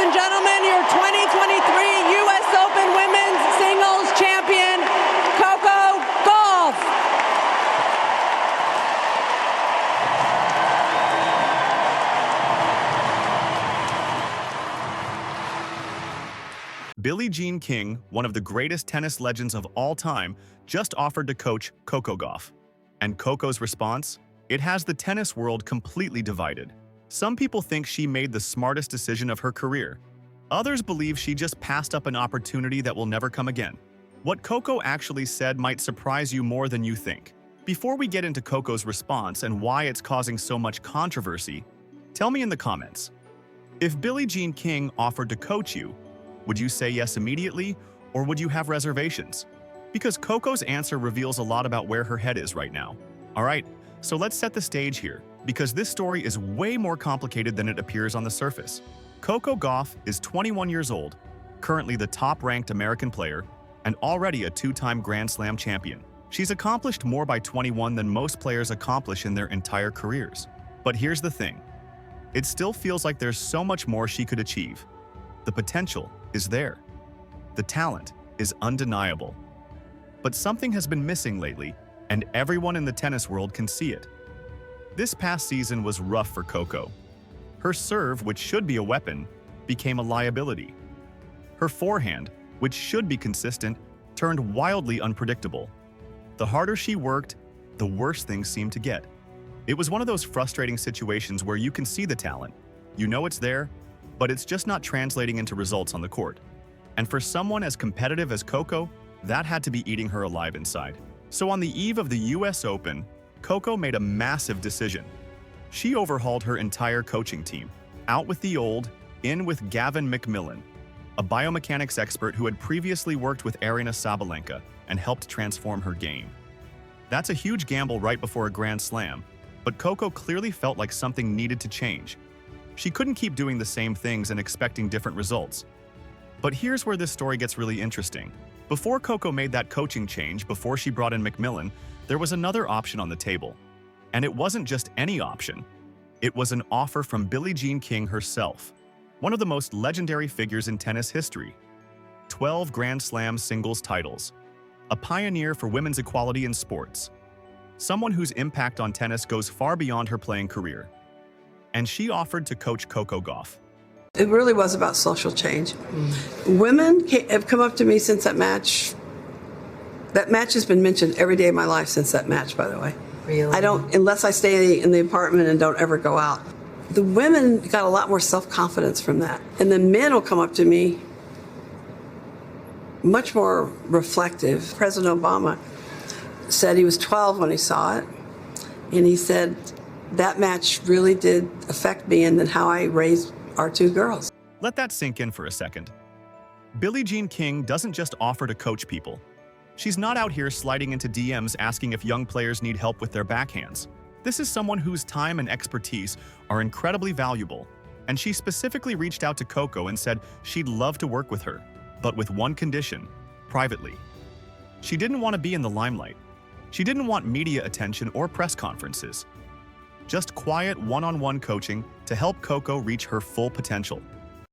and gentlemen, your 2023 U.S. Open Women's Singles Champion, Coco Gauff. Billie Jean King, one of the greatest tennis legends of all time, just offered to coach Coco Gauff. And Coco's response? It has the tennis world completely divided. Some people think she made the smartest decision of her career. Others believe she just passed up an opportunity that will never come again. What Coco actually said might surprise you more than you think. Before we get into Coco's response and why it's causing so much controversy, tell me in the comments. If Billie Jean King offered to coach you, would you say yes immediately, or would you have reservations? Because Coco's answer reveals a lot about where her head is right now. Alright, so let's set the stage here, because this story is way more complicated than it appears on the surface. Coco Gauff is 21 years old, currently the top-ranked American player, and already a two-time Grand Slam champion. She's accomplished more by 21 than most players accomplish in their entire careers. But here's the thing. It still feels like there's so much more she could achieve. The potential is there. The talent is undeniable. But something has been missing lately, and everyone in the tennis world can see it. This past season was rough for Coco. Her serve, which should be a weapon, became a liability. Her forehand, which should be consistent, turned wildly unpredictable. The harder she worked, the worse things seemed to get. It was one of those frustrating situations where you can see the talent, you know it's there, but it's just not translating into results on the court. And for someone as competitive as Coco, that had to be eating her alive inside. So on the eve of the US Open, Coco made a massive decision. She overhauled her entire coaching team. Out with the old, in with Gavin McMillan, a biomechanics expert who had previously worked with Aryna Sabalenka and helped transform her game. That's a huge gamble right before a Grand Slam, but Coco clearly felt like something needed to change. She couldn't keep doing the same things and expecting different results. But here's where this story gets really interesting. Before Coco made that coaching change, before she brought in McMillan, there was another option on the table. And it wasn't just any option. It was an offer from Billie Jean King herself, one of the most legendary figures in tennis history. 12 Grand Slam singles titles. A pioneer for women's equality in sports. Someone whose impact on tennis goes far beyond her playing career. And she offered to coach Coco Gauff. It really was about social change. Women have come up to me since that match. That match has been mentioned every day of my life since that match, by the way. Really? I don't, unless I stay in the apartment and don't ever go out. The women got a lot more self-confidence from that. And the men will come up to me much more reflective. President Obama said he was 12 when he saw it. And he said, that match really did affect me and then how I raised our two girls. Let that sink in for a second. Billie Jean King doesn't just offer to coach people. She's not out here sliding into DMs asking if young players need help with their backhands. This is someone whose time and expertise are incredibly valuable. And she specifically reached out to Coco and said she'd love to work with her, but with one condition, privately. She didn't want to be in the limelight. She didn't want media attention or press conferences. Just quiet one-on-one coaching to help Coco reach her full potential.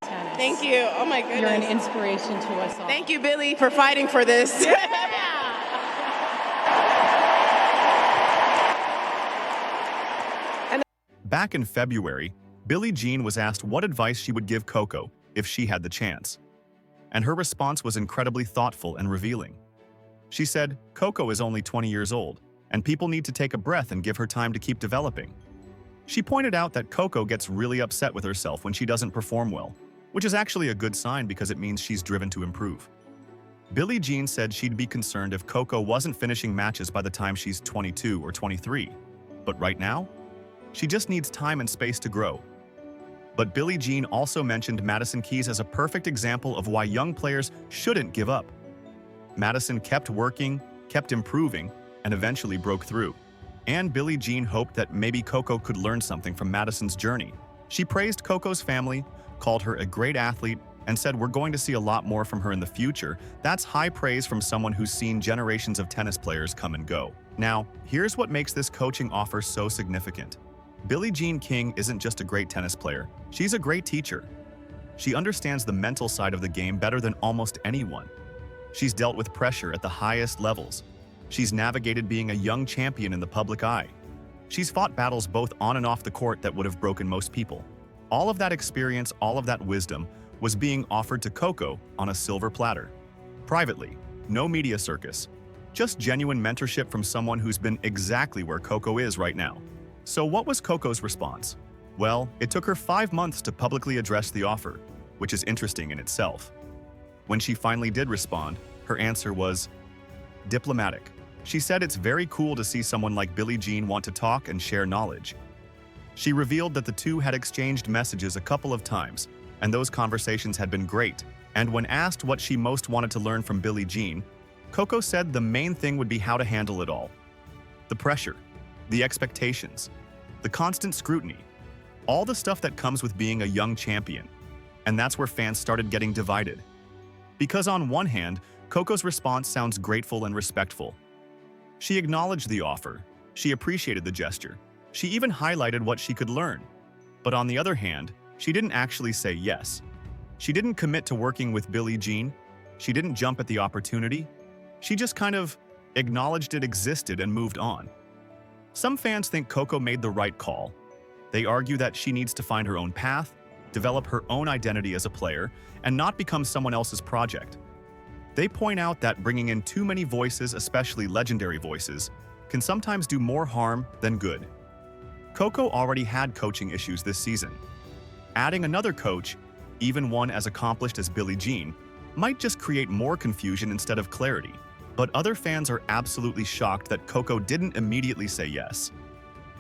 Thank you. Oh my goodness. You're an inspiration to us all. Thank you, Billie, for fighting for this. Back in February, Billie Jean was asked what advice she would give Coco if she had the chance. And her response was incredibly thoughtful and revealing. She said, Coco is only 20 years old, and people need to take a breath and give her time to keep developing. She pointed out that Coco gets really upset with herself when she doesn't perform well, which is actually a good sign because it means she's driven to improve. Billie Jean said she'd be concerned if Coco wasn't finishing matches by the time she's 22 or 23. But right now, she just needs time and space to grow. But Billie Jean also mentioned Madison Keys as a perfect example of why young players shouldn't give up. Madison kept working, kept improving, and eventually broke through. And Billie Jean hoped that maybe Coco could learn something from Madison's journey. She praised Coco's family, called her a great athlete, and said we're going to see a lot more from her in the future. That's high praise from someone who's seen generations of tennis players come and go. Now, here's what makes this coaching offer so significant. Billie Jean King isn't just a great tennis player, she's a great teacher. She understands the mental side of the game better than almost anyone. She's dealt with pressure at the highest levels. She's navigated being a young champion in the public eye. She's fought battles both on and off the court that would have broken most people. All of that experience, all of that wisdom was being offered to Coco on a silver platter. Privately, no media circus, just genuine mentorship from someone who's been exactly where Coco is right now. So what was Coco's response? Well, it took her 5 months to publicly address the offer, which is interesting in itself. When she finally did respond, her answer was diplomatic. She said it's very cool to see someone like Billie Jean want to talk and share knowledge. She revealed that the two had exchanged messages a couple of times, and those conversations had been great. And when asked what she most wanted to learn from Billie Jean, Coco said the main thing would be how to handle it all. The pressure, the expectations, the constant scrutiny, all the stuff that comes with being a young champion. And that's where fans started getting divided. Because on one hand, Coco's response sounds grateful and respectful. She acknowledged the offer, she appreciated the gesture, she even highlighted what she could learn. But on the other hand, she didn't actually say yes. She didn't commit to working with Billie Jean, she didn't jump at the opportunity, she just kind of acknowledged it existed and moved on. Some fans think Coco made the right call. They argue that she needs to find her own path, develop her own identity as a player, and not become someone else's project. They point out that bringing in too many voices, especially legendary voices, can sometimes do more harm than good. Coco already had coaching issues this season. Adding another coach, even one as accomplished as Billie Jean, might just create more confusion instead of clarity. But other fans are absolutely shocked that Coco didn't immediately say yes.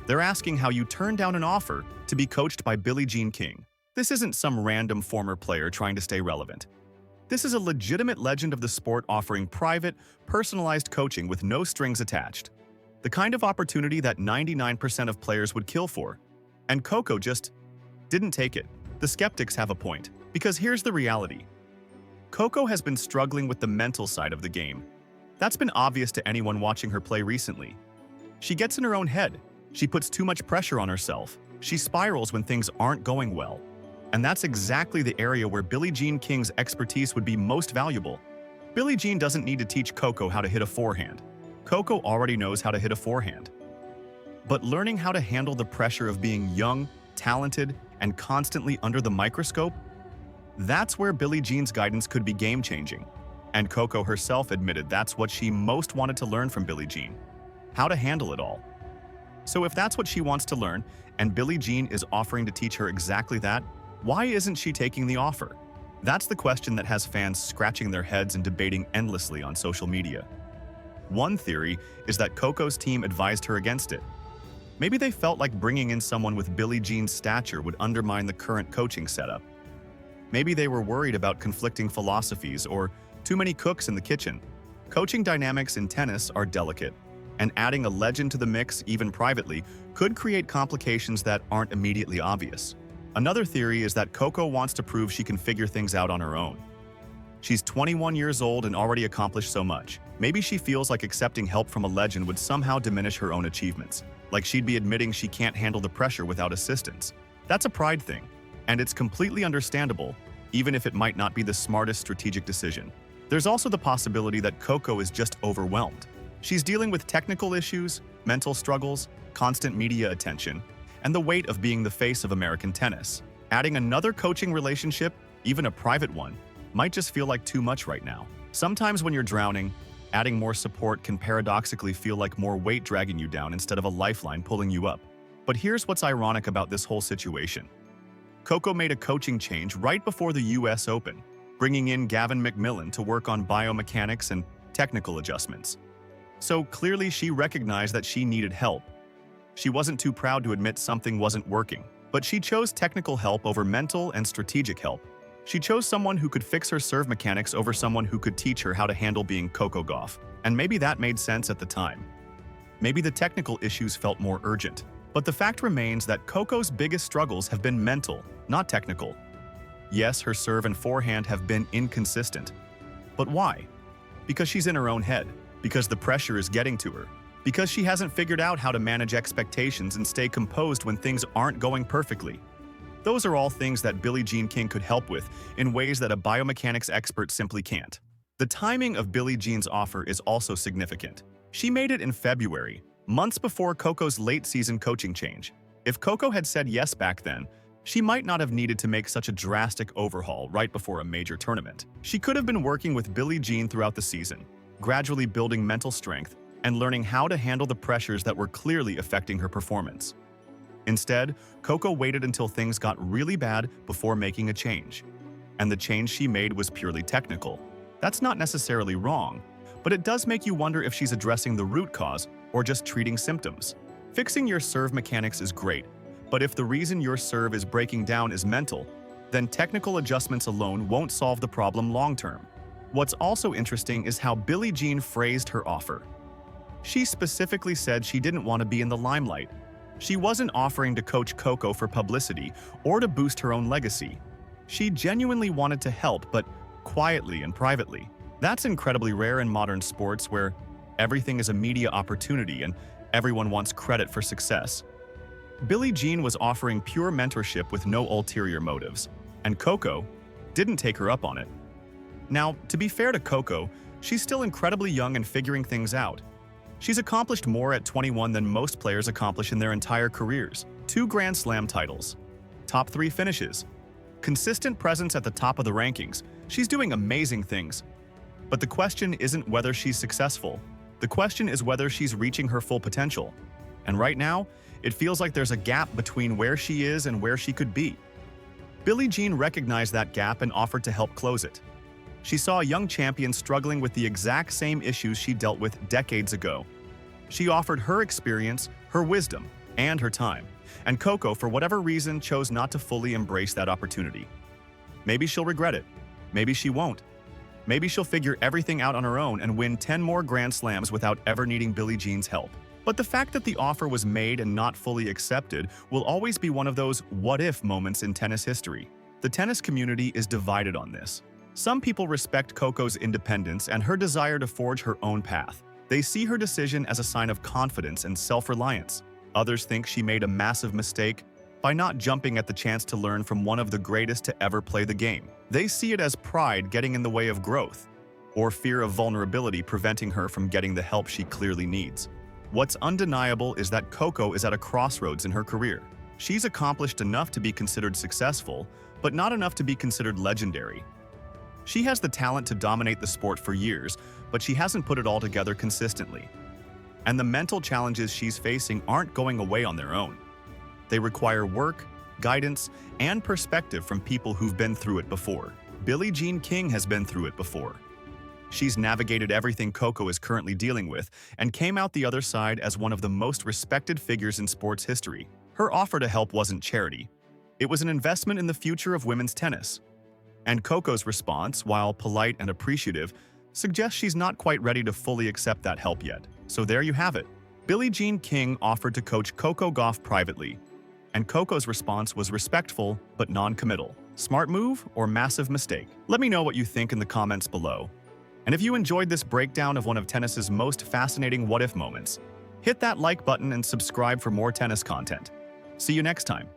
They're asking how you turn down an offer to be coached by Billie Jean King. This isn't some random former player trying to stay relevant. This is a legitimate legend of the sport offering private, personalized coaching with no strings attached. The kind of opportunity that 99% of players would kill for. And Coco just didn't take it. The skeptics have a point, because here's the reality. Coco has been struggling with the mental side of the game. That's been obvious to anyone watching her play recently. She gets in her own head. She puts too much pressure on herself. She spirals when things aren't going well. And that's exactly the area where Billie Jean King's expertise would be most valuable. Billie Jean doesn't need to teach Coco how to hit a forehand. Coco already knows how to hit a forehand. But learning how to handle the pressure of being young, talented, and constantly under the microscope, that's where Billie Jean's guidance could be game-changing. And Coco herself admitted that's what she most wanted to learn from Billie Jean, how to handle it all. So if that's what she wants to learn, and Billie Jean is offering to teach her exactly that, why isn't she taking the offer? That's the question that has fans scratching their heads and debating endlessly on social media. One theory is that Coco's team advised her against it. Maybe they felt like bringing in someone with Billie Jean's stature would undermine the current coaching setup. Maybe they were worried about conflicting philosophies or too many cooks in the kitchen. Coaching dynamics in tennis are delicate, and adding a legend to the mix, even privately, could create complications that aren't immediately obvious. Another theory is that Coco wants to prove she can figure things out on her own. She's 21 years old and already accomplished so much. Maybe she feels like accepting help from a legend would somehow diminish her own achievements, like she'd be admitting she can't handle the pressure without assistance. That's a pride thing, and it's completely understandable, even if it might not be the smartest strategic decision. There's also the possibility that Coco is just overwhelmed. She's dealing with technical issues, mental struggles, constant media attention, and the weight of being the face of American tennis. Adding another coaching relationship, even a private one, might just feel like too much right now. Sometimes when you're drowning, adding more support can paradoxically feel like more weight dragging you down instead of a lifeline pulling you up. But here's what's ironic about this whole situation. Coco made a coaching change right before the US Open, bringing in Gavin McMillan to work on biomechanics and technical adjustments. So clearly she recognized that she needed help. She wasn't too proud to admit something wasn't working, but she chose technical help over mental and strategic help. She chose someone who could fix her serve mechanics over someone who could teach her how to handle being Coco Gauff. And maybe that made sense at the time. Maybe the technical issues felt more urgent. But the fact remains that Coco's biggest struggles have been mental, not technical. Yes, her serve and forehand have been inconsistent. But why? Because she's in her own head. Because the pressure is getting to her. Because she hasn't figured out how to manage expectations and stay composed when things aren't going perfectly. Those are all things that Billie Jean King could help with in ways that a biomechanics expert simply can't. The timing of Billie Jean's offer is also significant. She made it in February, months before Coco's late-season coaching change. If Coco had said yes back then, she might not have needed to make such a drastic overhaul right before a major tournament. She could have been working with Billie Jean throughout the season, gradually building mental strength and learning how to handle the pressures that were clearly affecting her performance. Instead, Coco waited until things got really bad before making a change. And the change she made was purely technical. That's not necessarily wrong, but it does make you wonder if she's addressing the root cause or just treating symptoms. Fixing your serve mechanics is great, but if the reason your serve is breaking down is mental, then technical adjustments alone won't solve the problem long-term. What's also interesting is how Billie Jean phrased her offer. She specifically said she didn't want to be in the limelight. She wasn't offering to coach Coco for publicity or to boost her own legacy. She genuinely wanted to help, but quietly and privately. That's incredibly rare in modern sports where everything is a media opportunity and everyone wants credit for success. Billie Jean was offering pure mentorship with no ulterior motives, and Coco didn't take her up on it. Now, to be fair to Coco, she's still incredibly young and figuring things out. She's accomplished more at 21 than most players accomplish in their entire careers. 2 Grand Slam titles, top 3 finishes, consistent presence at the top of the rankings. She's doing amazing things. But the question isn't whether she's successful. The question is whether she's reaching her full potential. And right now, it feels like there's a gap between where she is and where she could be. Billie Jean recognized that gap and offered to help close it. She saw a young champion struggling with the exact same issues she dealt with decades ago. She offered her experience, her wisdom, and her time. And Coco, for whatever reason, chose not to fully embrace that opportunity. Maybe she'll regret it. Maybe she won't. Maybe she'll figure everything out on her own and win 10 more Grand Slams without ever needing Billie Jean's help. But the fact that the offer was made and not fully accepted will always be one of those what-if moments in tennis history. The tennis community is divided on this. Some people respect Coco's independence and her desire to forge her own path. They see her decision as a sign of confidence and self-reliance. Others think she made a massive mistake by not jumping at the chance to learn from one of the greatest to ever play the game. They see it as pride getting in the way of growth, or fear of vulnerability preventing her from getting the help she clearly needs. What's undeniable is that Coco is at a crossroads in her career. She's accomplished enough to be considered successful, but not enough to be considered legendary. She has the talent to dominate the sport for years, but she hasn't put it all together consistently. And the mental challenges she's facing aren't going away on their own. They require work, guidance, and perspective from people who've been through it before. Billie Jean King has been through it before. She's navigated everything Coco is currently dealing with and came out the other side as one of the most respected figures in sports history. Her offer to help wasn't charity. It was an investment in the future of women's tennis. And Coco's response, while polite and appreciative, suggests she's not quite ready to fully accept that help yet. So there you have it. Billie Jean King offered to coach Coco Gauff privately, and Coco's response was respectful but non-committal. Smart move or massive mistake? Let me know what you think in the comments below. And if you enjoyed this breakdown of one of tennis's most fascinating what-if moments, hit that like button and subscribe for more tennis content. See you next time.